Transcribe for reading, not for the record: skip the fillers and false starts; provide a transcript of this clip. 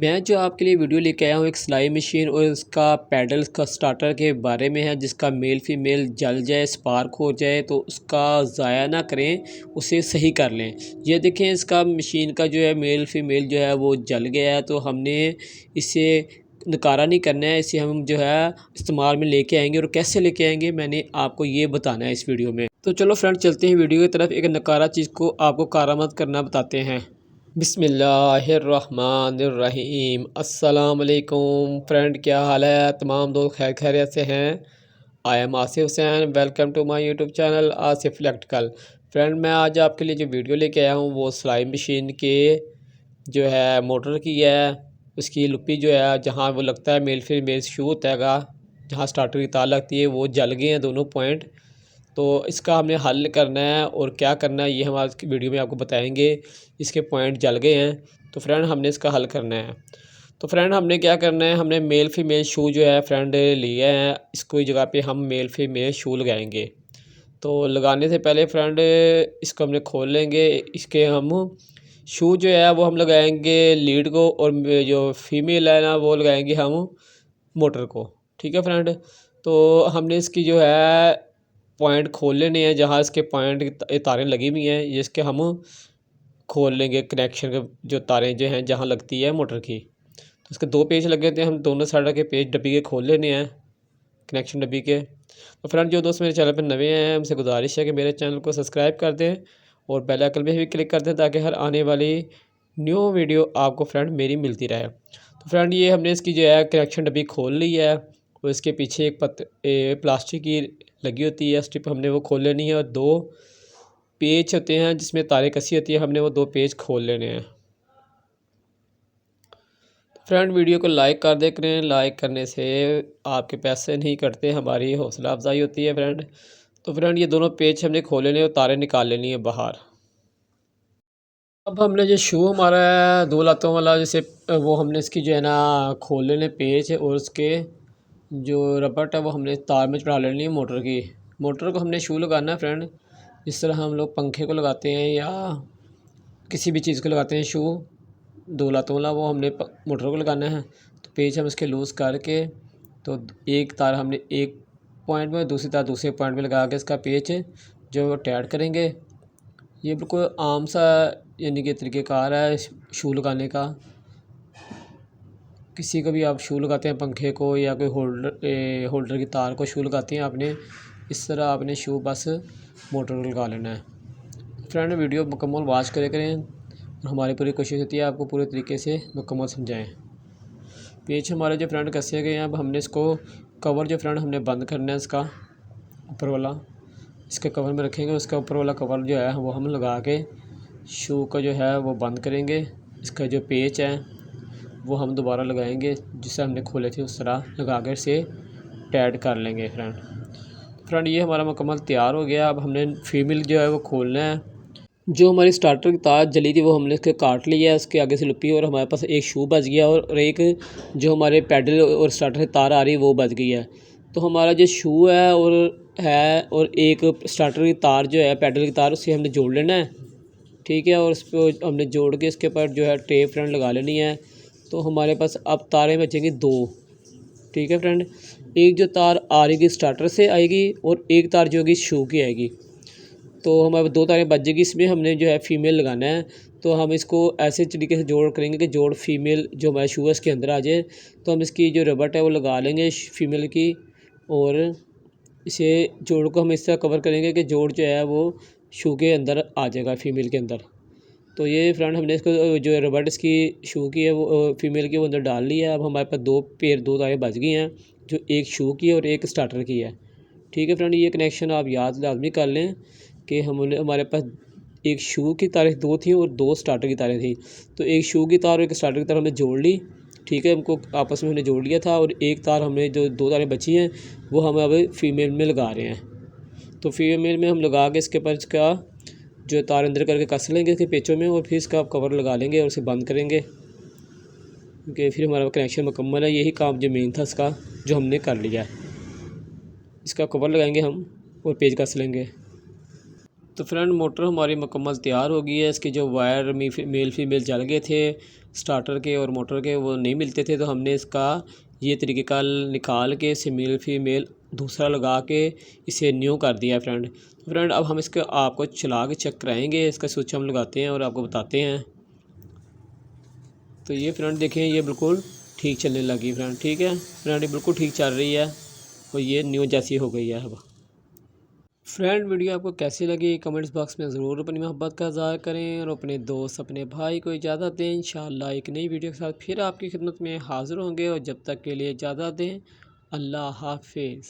मैं जो आपके लिए वीडियो लेके आया हूँ एक सिलाई मशीन और उसका पैडल का स्टार्टर के बारे में है, जिसका मेल फीमेल जल जाए, स्पार्क हो जाए तो उसका ज़ाया ना करें, उसे सही कर लें। ये देखें, इसका मशीन का जो है मेल फीमेल जो है वो जल गया है, तो हमने इसे नकारा नहीं करना है, इसे हम जो है इस्तेमाल में लेके आएंगे। और कैसे लेके आएंगे मैंने आपको ये बताना है इस वीडियो में। तो चलो फ्रेंड, चलते हैं वीडियो की तरफ। एक नकारा चीज़ को आपको कारामद करना बताते हैं। बिस्मिल्लाहिर्रहमानिर्रहीम। अस्सलाम वालेकुम फ्रेंड, क्या हाल है? तमाम दोस्त खैर खैरियत से हैं? I am Asif Hussain, welcome to my YouTube channel Asif electrical. Friend, मैं आज आपके लिए जो वीडियो लेके आया हूँ वो सिलाई मशीन के जो है मोटर की है। उसकी लुप्पी जो है, जहाँ वो लगता है मेल फीमेल शू होता है, जहाँ स्टार्टर की तार लगती है, वो जल गए हैं दोनों पॉइंट। तो इसका हमने हल करना है और क्या करना है ये हम आज की वीडियो में आपको बताएंगे। इसके पॉइंट जल गए हैं तो फ्रेंड हमने इसका हल करना है। तो फ्रेंड हमने क्या करना है, हमने मेल फीमेल शू जो है फ्रेंड लिए हैं, इसको जगह पे हम मेल फीमेल शू लगाएंगे। तो लगाने से पहले फ्रेंड इसको हमने खोल लेंगे। इसके हम शू जो है वो हम लगाएंगे लीड को, और जो फीमेल है ना वो लगाएंगे हम मोटर को। ठीक है फ्रेंड, तो हमने इसकी जो है पॉइंट खोल लेने हैं, जहाँ इसके पॉइंट तारें लगी हुई हैं ये इसके हम खोल लेंगे। कनेक्शन के जो तारें जो हैं जहाँ लगती है मोटर की, तो इसके दो पेज लगे थे, हम दोनों साइड के पेज डब्बी के खोल लेने हैं, कनेक्शन डब्बी के। तो फ्रेंड जो दोस्त मेरे चैनल पर नए हैं, हमसे गुजारिश है कि मेरे चैनल को सब्सक्राइब कर दें और बेल आइकन पे भी क्लिक कर दें, ताकि हर आने वाली न्यू वीडियो आपको फ्रेंड मेरी मिलती रहे। तो फ्रेंड ये हमने इसकी जो है कनेक्शन डब्बी खोल ली है, और इसके पीछे एक प्लास्टिक की लगी होती है स्ट्रिप, हमने वो खोल लेनी है। और दो पेज होते हैं जिसमें तारें कसी होती है, हमने वो दो पेज खोल लेने हैं। फ्रेंड वीडियो को लाइक कर दे करें, लाइक करने से आपके पैसे नहीं कटते, हमारी हौसला अफजाई होती है फ्रेंड। तो फ्रेंड ये दोनों पेज हमने खोल लेने और तारें निकाल लेनी है बाहर। अब हमने जो शू हमारा है दो लातों वाला, जैसे वो हमने इसकी जो है ना खोल लेने पेज, और उसके जो रबट है वो हमने तार में चढ़ा लेनी है मोटर की। मोटर को हमने शू लगाना है फ्रेंड, जिस तरह हम लोग पंखे को लगाते हैं या किसी भी चीज़ को लगाते हैं शू दो लातों वाला, वो हमने मोटर को लगाना है। तो पेज हम इसके लूज़ करके, तो एक तार हमने एक पॉइंट में, दूसरी तार दूसरे पॉइंट में लगा के इसका पेज जो टाइट करेंगे। ये बिल्कुल आम सा यानी कि तरीक़ेकार है शू लगाने का। किसी को भी आप शू लगाते हैं, पंखे को या कोई होल्डर की तार को शू लगाते हैं आपने, इस तरह आपने शू बस मोटर को लगा लेना है। फ्रेंड वीडियो मुकम्मल वॉच करें और हमारी पूरी कोशिश होती है आपको पूरे तरीके से मुकम्मल समझाएं। पेज हमारे जो फ्रेंड कसे गए हैं, अब हमने इसको कवर जो फ्रेंड हमने बंद करना है, इसका ऊपर वाला इसके कवर में रखेंगे। उसका ऊपर वाला कवर जो है वो हम लगा के शू का जो है वो बंद करेंगे। इसका जो पेच है वो हम दोबारा लगाएंगे, जिसे हमने खोले थे उस तरह लगा कर इसे टाइट कर लेंगे फ्रेंड ये हमारा मुकम्मल तैयार हो गया। अब हमने फीमेल जो है वो खोलना है। जो हमारी स्टार्टर की तार जली थी वो हमने इसके काट लिया है, उसके आगे से लुप्पी, और हमारे पास एक शू बच गया और एक जो हमारे पैडल और स्टार्टर की तार आ रही है वो बच गई है। तो हमारा जो शू है और एक स्टार्टर की तार जो है पैडल की तार, उससे हमने जोड़ लेना है। ठीक है, और उस पर हमने जोड़ के इसके ऊपर जो है टेप फ्रेंड लगा लेनी है। तो हमारे पास अब तारें बचेंगी दो। ठीक है फ्रेंड, एक जो तार आ रही स्टार्टर से आएगी और एक तार जो होगी शू की आएगी। तो हमारे दो तारें बच जाएगी, इसमें हमने जो है फीमेल लगाना है। तो हम इसको ऐसे तरीके से जोड़ करेंगे कि जोड़ फीमेल जो हमारे शू है इसके अंदर आ जाए। तो हम इसकी जो रबट है वो लगा लेंगे फीमेल की, और इसे जोड़ को हम इस तरह कवर करेंगे कि जोड़ जो है वो शू के अंदर आ जाएगा, फीमेल के अंदर। तो ये फ्रेंड हमने इसको जो रबट इसकी शू की है वो फीमेल की वो अंदर डाल ली है। अब हमारे पास दो तारें बच गई हैं, जो एक शू की है और एक स्टार्टर की है। ठीक है फ्रेंड, ये कनेक्शन आप याद लाजमी कर लें कि हमारे पास एक शू की तारें दो थी और दो स्टार्टर की तारें थी। तो एक शू की तार और एक स्टार्टर की तार हमने जोड़ ली। ठीक है, हमको आपस में हमने जोड़ लिया था, और एक तार हमने जो दो तारें बची हैं वो हम अब फीमेल में लगा रहे हैं। तो फीमेल में हम लगा के इसके ऊपर इसका जो तार अंदर करके कस लेंगे इसके पेचों में, और फिर इसका कवर लगा लेंगे और उसे बंद करेंगे, क्योंकि फिर हमारा कनेक्शन मुकम्मल है। यही काम जो मेन था इसका जो हमने कर लिया है। इसका कवर लगाएंगे हम और पेज कस लेंगे। तो फ्रेंड मोटर हमारी मुकम्मल तैयार हो गई है। इसके जो वायर मेल फीमेल जल गए थे स्टार्टर के और मोटर के, वो नहीं मिलते थे, तो हमने इसका ये तरीक़ेकार निकाल के इसे मेल फीमेल दूसरा लगा के इसे न्यू कर दिया है फ्रेंड। तो फ्रेंड अब हम इसके आपको चला के चेक कराएंगे। इसका स्विच हम लगाते हैं और आपको बताते हैं। तो ये फ्रेंड देखें, ये बिल्कुल ठीक चलने लगी फ्रेंड। ठीक है फ्रेंड, ये बिल्कुल ठीक चल रही है और ये न्यू जैसी हो गई है अब। फ्रेंड वीडियो आपको कैसी लगी कमेंट्स बॉक्स में ज़रूर अपनी मोहब्बत का इज़हार करें और अपने दोस्त अपने भाई को इजाज़त दें। इंशाअल्लाह एक नई वीडियो के साथ फिर आपकी खिदमत में हाज़िर होंगे और जब तक के लिए इजाज़त दें। अल्लाह हाफिज़।